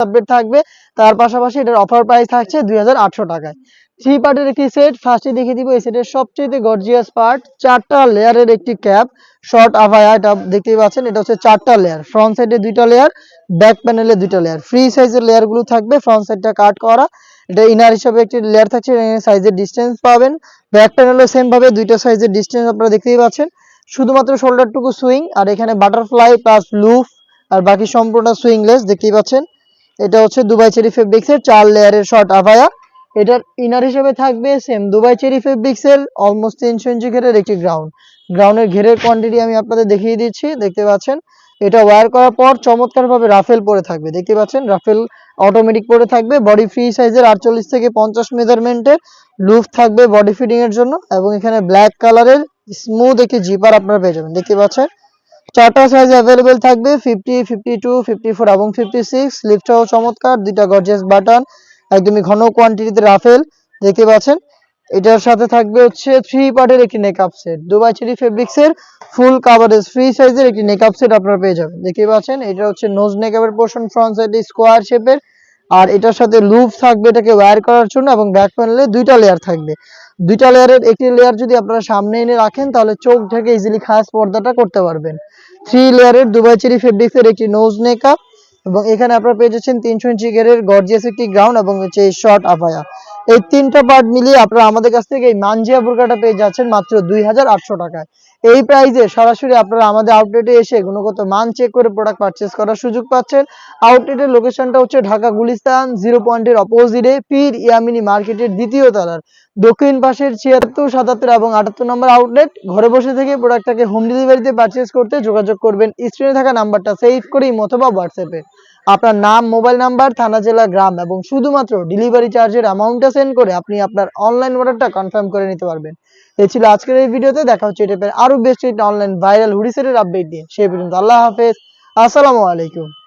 Update থাকবে। তার পাশাপাশি এটার অফার প্রাইস থাকছে 2800 টাকায়। 3 পার্টের একটি সেট। ফার্স্টে দেখিয়ে দিব এই সেটের সবচেয়ে গর্জিয়াস পার্ট, 4টা লেয়ারের একটি ক্যাপ, শর্ট আভায়া। এটা দেখতেই পাচ্ছেন, এটা হচ্ছে 4টা লেয়ার, ফ্রন্ট সাইডে 2টা লেয়ার, ব্যাক প্যানেলে 2টা লেয়ার, ফ্রি সাইজের লেয়ারগুলো থাকবে। ফ্রন্ট সাইডটা কাট করা, এটা ইনার হিসাবে একটি লেয়ার থাকছে, সাইজের ডিসটেন্স পাবেন। ব্যাক প্যানেলও সেম ভাবে 2টা সাইজের ডিসটেন্স আপনারা দেখতেই পাচ্ছেন। শুধুমাত্র শোল্ডারটুকু সুইং, আর এখানে বাটারফ্লাই প্লাস লুফ, আর বাকি সম্পূর্ণ সুইংলেস দেখতেই পাচ্ছেন। এটা হচ্ছে দুবাই চেরি ফেব্রিক্সের 4 লেয়ারের শর্ট আভায়া। এটার ইনার হিসেবে থাকবে সেম দুবাই চেরি ফেব্রিক্সের অলমোস্ট 300 ইঞ্চি ঘেরের একটি গ্রাউন্ডের ঘেরের কোয়ান্টিটি আমি আপনাদের দেখিয়ে দিচ্ছি, দেখতে পাচ্ছেন। এটা ওয়্যার করার পর চমৎকারভাবে রাফেল পরে থাকবে, দেখতে পাচ্ছেন। রাফেল অটোমেটিক পরে থাকবে। বডি ফ্রি সাইজের 48 থেকে 50 মেজারমেন্টের লুফ থাকবে বডি ফিটিং এর জন্য, এবং এখানে ব্ল্যাক কালারের স্মুথ একটি জিপার আপনারা পেয়ে যাবেন, দেখতে পাচ্ছেন। 4টা সাইজ অ্যাভেলেবেল থাকবে, 50, 52, 54 এবং 56। স্লিপটাও চমৎকার, 2টা গর্জিয়াস বাটন, একদমই ঘন কোয়ান্টিটিতে রাফেল, দেখতে পাচ্ছেন। এটার সাথে থাকবে হচ্ছে 3 পার্টের একটি নেকআপ সেট, দুবাই চেরি ফেব্রিক্সের ফুল কাভারেজ ফ্রি সাইজের একটি নেকআপ সেট আপনারা পেয়ে যাবেন, দেখতে পাচ্ছেন। এটা হচ্ছে নোজ নেকআপের পোর্শন, ফ্রন্ট সাইডে স্কোয়ার শেপের, আর এটার সাথে লুপ থাকবে এটাকে ওয়্যার করার জন্য, এবং ব্যাক প্যানেলে 2টা লেয়ার থাকবে। 2টা লেয়ারের একটি লেয়ার যদি আপনারা সামনে এনে রাখেন তাহলে চোখ ঢেকে ইজিলি খাস পর্দাটা করতে পারবেন। 3 লেয়ারের দুবাই চেরি ফেব্রিক্সের একটি নোজ নেকআপ, এবং এখানে আপনারা পেয়ে যাচ্ছেন 300 ইঞ্চি ঘেরের গর্জিয়াস একটি গ্রাউন্ড, এবং হচ্ছে এই শর্ট আভায়া। এই 3টা পার্ট মিলিয়ে আপনারা আমাদের কাছ থেকে এই মানজিয়া বোরকাটা পেয়ে যাচ্ছেন মাত্র 2800 টাকায়। এই প্রাইসে সরাসরি আপনারা আমাদের আউটলেটে এসে গুণগত মান চেক করে প্রোডাক্ট পারচেজ করার সুযোগ পাচ্ছেন। আউটলেটের লোকেশনটা হচ্ছে ঢাকা গুলিস্তান 0 পয়েন্টের অপোজিটে পীর ইয়ামিনী মার্কেটের 2য় তলার দক্ষিণ পাশের 76, 77 এবং 78 নম্বর আউটলেট। ঘরে বসে থেকে প্রোডাক্টটাকে হোম ডেলিভারিতে পারচেজ করতে যোগাযোগ করবেন স্ক্রিনে থাকা নাম্বারটা সেভ করে অথবা হোয়াটসঅ্যাপে আপনার নাম, মোবাইল নাম্বার, থানা, জেলা, গ্রাম এবং শুধুমাত্র ডেলিভারি চার্জের অ্যামাউন্টটা সেন্ড করে আপনি আপনার অনলাইন অর্ডারটা কনফার্ম করে নিতে পারবেন। এই ছিল আজকের এই ভিডিওতে। দেখা হচ্ছে এই টাইপের আরো বেস্ট অনলাইন ভাইরাল হুডি সেটের আপডেট নিয়ে। সেই পর্যন্ত আল্লাহ হাফেজ, আসসালামু আলাইকুম।